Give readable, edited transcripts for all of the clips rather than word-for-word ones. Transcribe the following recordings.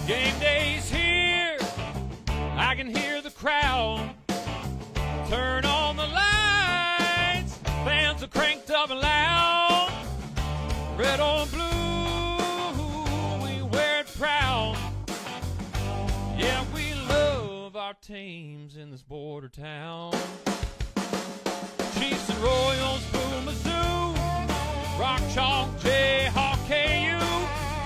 Game day's here, I can hear the crowd. Turn on the lights, fans are cranked up and loud. Red or blue, we wear it proud. Yeah, we love our teams in this border town. Chiefs and Royals, Boo Mizzou, Rock Chalk, Jayhawk, KU.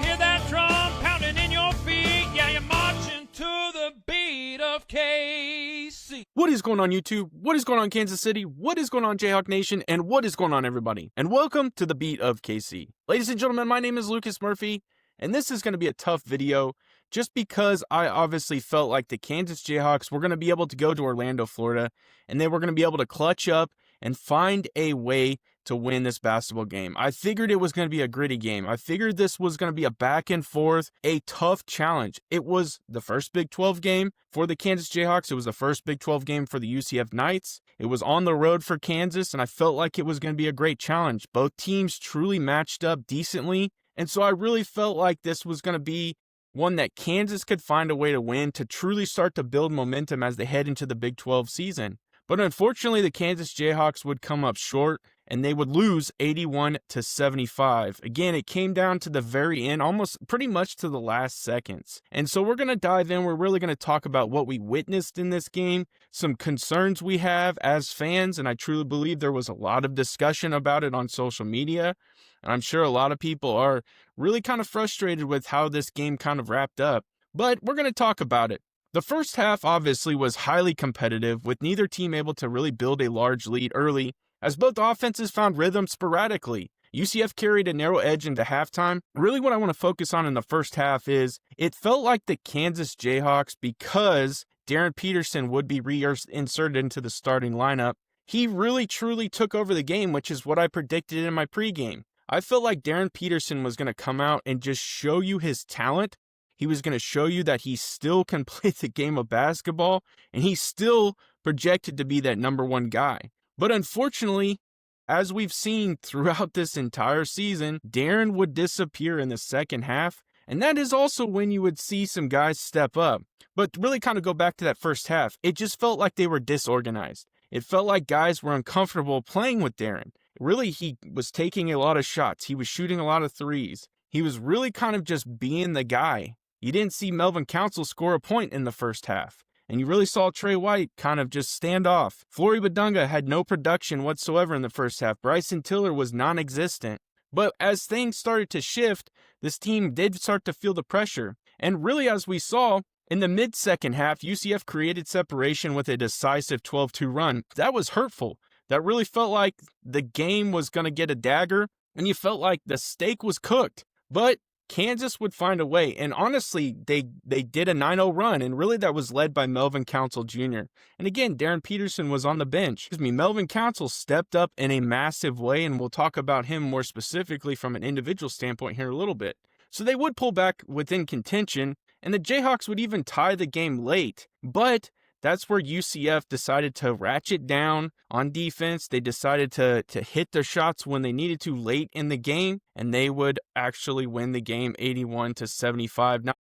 Hear that drum pounding in your feet. Yeah, you're marching to the beat of KC. What is going on, YouTube? What is going on, Kansas City? What is going on, Jayhawk Nation? And what is going on, everybody? And welcome to the beat of KC. Ladies and gentlemen, my name is Lucas Murphy, and this is going to be a tough video just because I obviously felt like the Kansas Jayhawks were going to be able to go to Orlando, Florida, and they were going to be able to clutch up and find a way to win this basketball game. I figured it was going to be a gritty game. I figured this was going to be a back and forth, a tough challenge. It was the first Big 12 game for the Kansas Jayhawks. It was the first Big 12 game for the UCF Knights. It was on the road for Kansas, and I felt like it was going to be a great challenge. Both teams truly matched up decently, and so I really felt like this was going to be one that Kansas could find a way to win to truly start to build momentum as they head into the Big 12 season. But unfortunately, the Kansas Jayhawks would come up short, and they would lose 81-75. Again, it came down to the very end, almost pretty much to the last seconds. And so we're going to dive in. We're really going to talk about what we witnessed in this game, some concerns we have as fans, and I truly believe there was a lot of discussion about it on social media. And I'm sure a lot of people are really kind of frustrated with how this game kind of wrapped up. But we're going to talk about it. The first half obviously was highly competitive, with neither team able to really build a large lead early, as both offenses found rhythm sporadically. UCF carried a narrow edge into halftime. Really what I want to focus on in the first half is it felt like the Kansas Jayhawks, because Darren Peterson would be reinserted into the starting lineup, he really truly took over the game, which is what I predicted in my pregame. I felt like Darren Peterson was going to come out and just show you his talent. He was going to show you that he still can play the game of basketball, and he's still projected to be that number one guy. But unfortunately, as we've seen throughout this entire season, Darren would disappear in the second half, and that is also when you would see some guys step up. But to really kind of go back to that first half, it just felt like they were disorganized. It felt like guys were uncomfortable playing with Darren. Really, he was taking a lot of shots. He was shooting a lot of threes. He was really kind of just being the guy. You didn't see Melvin Council score a point in the first half. And you really saw Trey White kind of just stand off. Flory Badunga had no production whatsoever in the first half. Bryson Tiller was non-existent. But as things started to shift, this team did start to feel the pressure. And really, as we saw, in the mid-second half, UCF created separation with a decisive 12-2 run. That was hurtful. That really felt like the game was going to get a dagger, and you felt like the steak was cooked. But Kansas would find a way, and honestly, they did a 9-0 run, and really that was led by Melvin Council Jr. And again, Darren Peterson was on the bench. Melvin Council stepped up in a massive way, and we'll talk about him more specifically from an individual standpoint here in a little bit. So they would pull back within contention, and the Jayhawks would even tie the game late, but that's where UCF decided to ratchet down on defense. They decided to hit their shots when they needed to late in the game, and they would actually win the game 81-75. Now,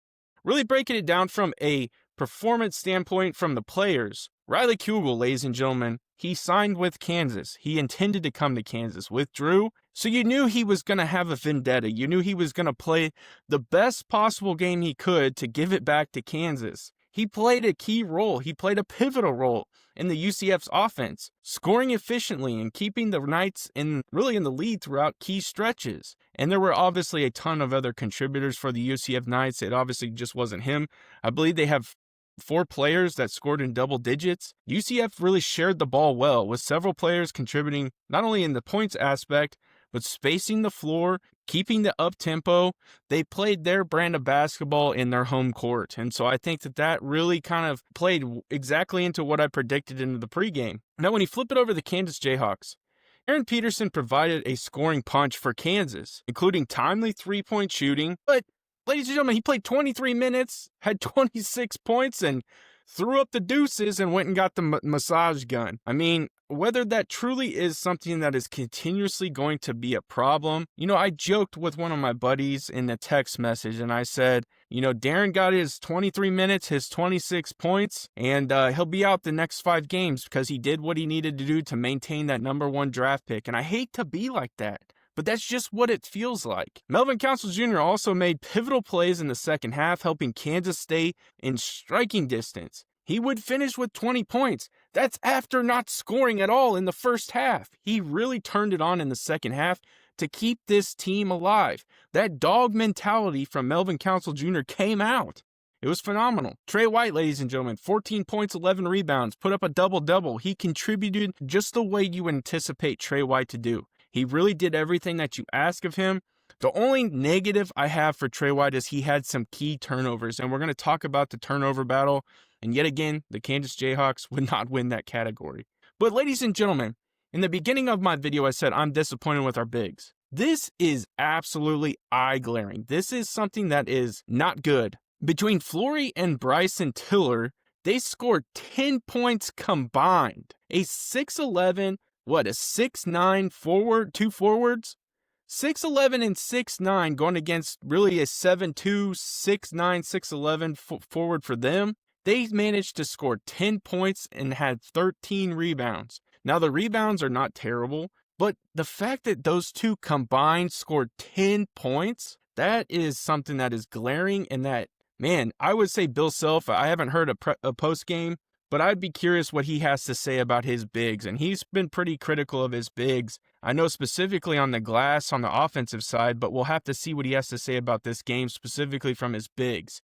really breaking it down from a performance standpoint from the players, Riley Kugel, ladies and gentlemen, he signed with Kansas. He intended to come to Kansas, withdrew. So you knew he was going to have a vendetta. You knew he was going to play the best possible game he could to give it back to Kansas. He played a key role. He played a pivotal role in the UCF's offense, scoring efficiently and keeping the Knights really in the lead throughout key stretches. And there were obviously a ton of other contributors for the UCF Knights. It obviously just wasn't him. I believe they have 4 players that scored in double digits. UCF really shared the ball well, with several players contributing not only in the points aspect, but spacing the floor, keeping the up-tempo. They played their brand of basketball in their home court. And so I think that really kind of played exactly into what I predicted into the pregame. Now, when you flip it over to the Kansas Jayhawks, Aaron Peterson provided a scoring punch for Kansas, including timely three-point shooting. But, ladies and gentlemen, he played 23 minutes, had 26 points, and threw up the deuces and went and got the massage gun. I mean, whether that truly is something that is continuously going to be a problem, I joked with one of my buddies in a text message and I said, Darren got his 23 minutes, his 26 points, and he'll be out the next 5 games because he did what he needed to do to maintain that number 1 draft pick. And I hate to be like that, but that's just what it feels like. Melvin Council Jr. also made pivotal plays in the second half, helping Kansas stay in striking distance. He would finish with 20 points. That's after not scoring at all in the first half. He really turned it on in the second half to keep this team alive. That dog mentality from Melvin Council Jr. came out. It was phenomenal. Trey White, ladies and gentlemen, 14 points, 11 rebounds, put up a double-double. He contributed just the way you anticipate Trey White to do. He really did everything that you ask of him. The only negative I have for Trey White is he had some key turnovers, and we're going to talk about the turnover battle. And yet again, the Kansas Jayhawks would not win that category. But ladies and gentlemen, in the beginning of my video, I said I'm disappointed with our bigs. This is absolutely eye-glaring. This is something that is not good. Between Flory and Bryson Tiller, they scored 10 points combined. A 6'11", a 6'9" forward, 2 forwards? 6'11" and 6'9" going against really a 7'2", 6'9", 6'11" forward for them. They managed to score 10 points and had 13 rebounds. Now, the rebounds are not terrible, but the fact that those two combined scored 10 points, that is something that is glaring, and that, man, I would say Bill Self, I haven't heard a post-game, but I'd be curious what he has to say about his bigs, and he's been pretty critical of his bigs. I know specifically on the glass, on the offensive side, but we'll have to see what he has to say about this game, specifically from his bigs.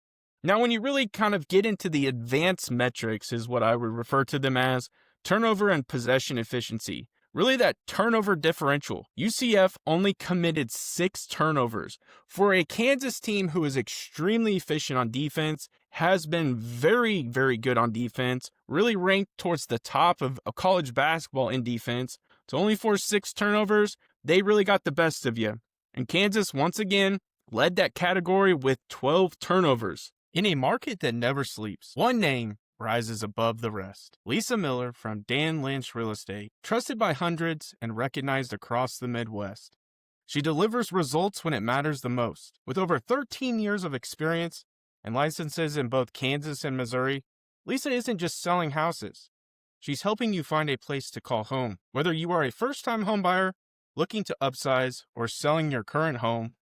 Now, when you really kind of get into the advanced metrics, is what I would refer to them as, turnover and possession efficiency. Really that turnover differential. UCF only committed 6 turnovers. For a Kansas team who is extremely efficient on defense, has been very, very good on defense, really ranked towards the top of college basketball in defense, to only force 6 turnovers, they really got the best of you. And Kansas, once again, led that category with 12 turnovers. In a market that never sleeps, one name rises above the rest. Lisa Miller from Dan Lynch Real Estate, trusted by hundreds and recognized across the Midwest. She delivers results when it matters the most. With over 13 years of experience and licenses in both Kansas and Missouri, Lisa isn't just selling houses. She's helping you find a place to call home. Whether you are a first-time homebuyer, looking to upsize, or selling your current home,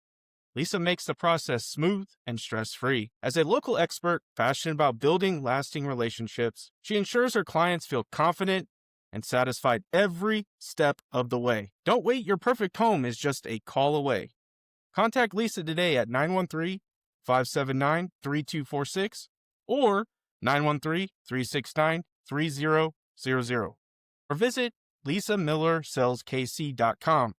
Lisa makes the process smooth and stress-free. As a local expert passionate about building lasting relationships, she ensures her clients feel confident and satisfied every step of the way. Don't wait, your perfect home is just a call away. Contact Lisa today at 913-579-3246 or 913-369-3000 or visit lisamillersellskc.com.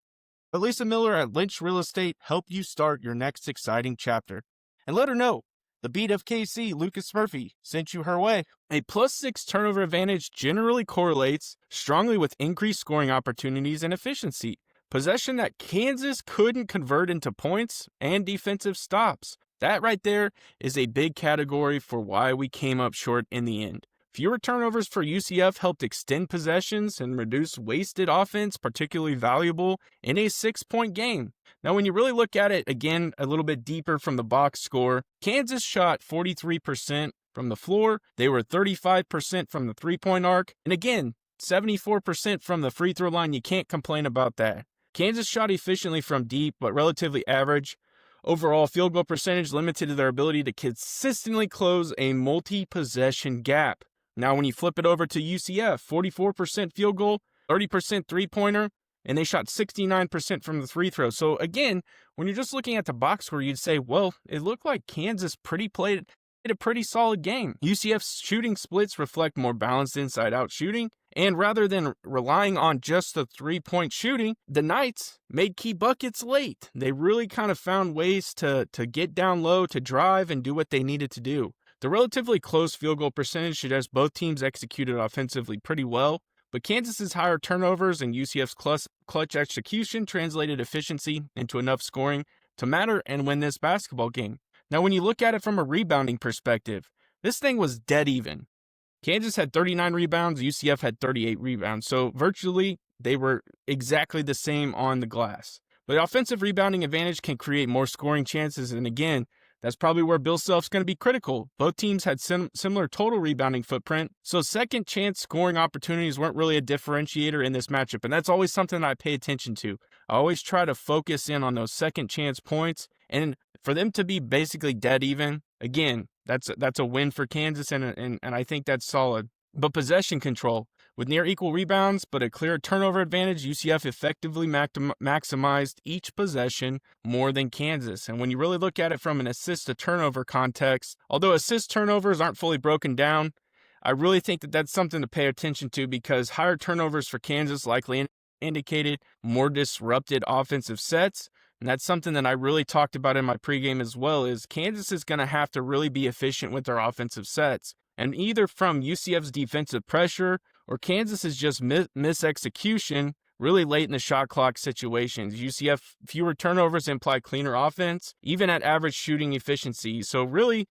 But Lisa Miller at Lynch Real Estate help you start your next exciting chapter. And let her know the beat of KC, Lucas Murphy, sent you her way. A +6 turnover advantage generally correlates strongly with increased scoring opportunities and efficiency. Possession that Kansas couldn't convert into points and defensive stops. That right there is a big category for why we came up short in the end. Fewer turnovers for UCF helped extend possessions and reduce wasted offense, particularly valuable in a 6-point game. Now, when you really look at it, again, a little bit deeper from the box score, Kansas shot 43% from the floor. They were 35% from the three-point arc. And again, 74% from the free throw line. You can't complain about that. Kansas shot efficiently from deep, but relatively average. Overall, field goal percentage limited to their ability to consistently close a multi-possession gap. Now, when you flip it over to UCF, 44% field goal, 30% three-pointer, and they shot 69% from the free throw. So again, when you're just looking at the box score, you'd say, well, it looked like Kansas played a pretty solid game. UCF's shooting splits reflect more balanced inside-out shooting, and rather than relying on just the three-point shooting, the Knights made key buckets late. They really kind of found ways to get down low, to drive, and do what they needed to do. The relatively close field goal percentage suggests both teams executed offensively pretty well, but Kansas's higher turnovers and UCF's clutch execution translated efficiency into enough scoring to matter and win this basketball game. Now, when you look at it from a rebounding perspective, this thing was dead even. Kansas had 39 rebounds, UCF had 38 rebounds. So virtually they were exactly the same on the glass. But offensive rebounding advantage can create more scoring chances. And again, that's probably where Bill Self's going to be critical. Both teams had similar total rebounding footprint, so second chance scoring opportunities weren't really a differentiator in this matchup, and that's always something that I pay attention to. I always try to focus in on those second chance points, and for them to be basically dead even, again, that's a win for Kansas, and I think that's solid. But possession control, with near equal rebounds but a clear turnover advantage, UCF effectively maximized each possession more than Kansas. And when you really look at it from an assist-to-turnover context, although assist-turnovers aren't fully broken down, I really think that that's something to pay attention to because higher turnovers for Kansas likely indicated more disrupted offensive sets. And that's something that I really talked about in my pregame as well, is Kansas is going to have to really be efficient with their offensive sets. And either from UCF's defensive pressure or Kansas is just misexecution really late in the shot clock situations. UCF fewer turnovers imply cleaner offense, even at average shooting efficiency. So really,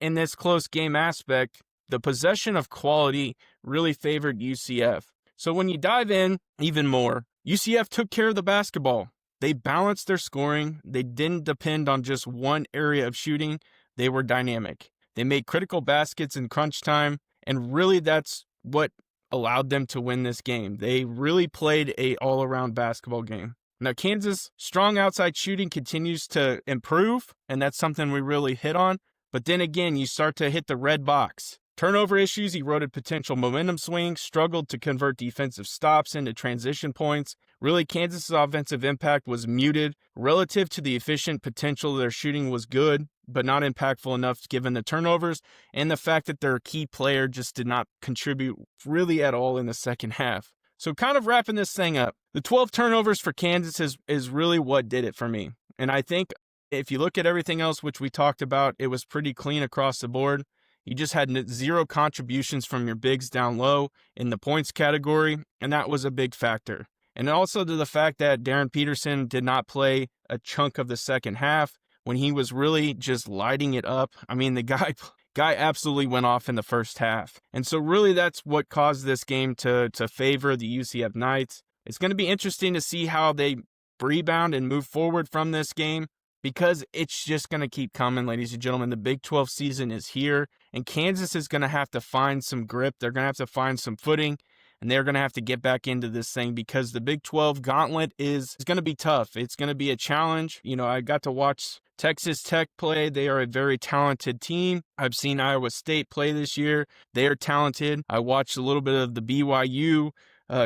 in this close game aspect, the possession of quality really favored UCF. So when you dive in even more, UCF took care of the basketball. They balanced their scoring. They didn't depend on just one area of shooting. They were dynamic. They made critical baskets in crunch time, and really that's what allowed them to win this game. They really played a all-around basketball game. Now, Kansas' strong outside shooting continues to improve, and that's something we really hit on. But then again, you start to hit the red box. Turnover issues eroded potential momentum swings, struggled to convert defensive stops into transition points. Really, Kansas' offensive impact was muted. Relative to the efficient potential of their shooting was good, but not impactful enough given the turnovers and the fact that their key player just did not contribute really at all in the second half. So kind of wrapping this thing up, the 12 turnovers for Kansas is really what did it for me. And I think if you look at everything else which we talked about, it was pretty clean across the board. You just had zero contributions from your bigs down low in the points category, and that was a big factor. And also to the fact that Darren Peterson did not play a chunk of the second half when he was really just lighting it up. I mean, the guy absolutely went off in the first half. And so really that's what caused this game to favor the UCF Knights. It's going to be interesting to see how they rebound and move forward from this game, because it's just going to keep coming, ladies and gentlemen. The Big 12 season is here, and Kansas is going to have to find some grip. They're going to have to find some footing, and they're going to have to get back into this thing because the Big 12 gauntlet is going to be tough. It's going to be a challenge. You know, I got to watch Texas Tech play. They are a very talented team. I've seen Iowa State play this year. They are talented. I watched a little bit of the BYU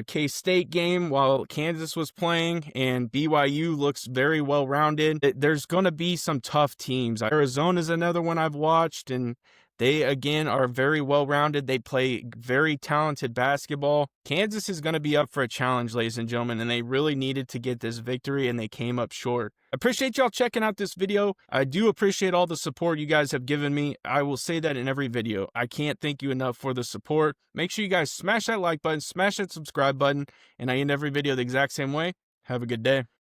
K-State game while Kansas was playing, and BYU looks very well-rounded. There's going to be some tough teams. Arizona's another one I've watched, and they, again, are very well-rounded. They play very talented basketball. Kansas is going to be up for a challenge, ladies and gentlemen, and they really needed to get this victory, and they came up short. I appreciate y'all checking out this video. I do appreciate all the support you guys have given me. I will say that in every video. I can't thank you enough for the support. Make sure you guys smash that like button, smash that subscribe button, and I end every video the exact same way. Have a good day.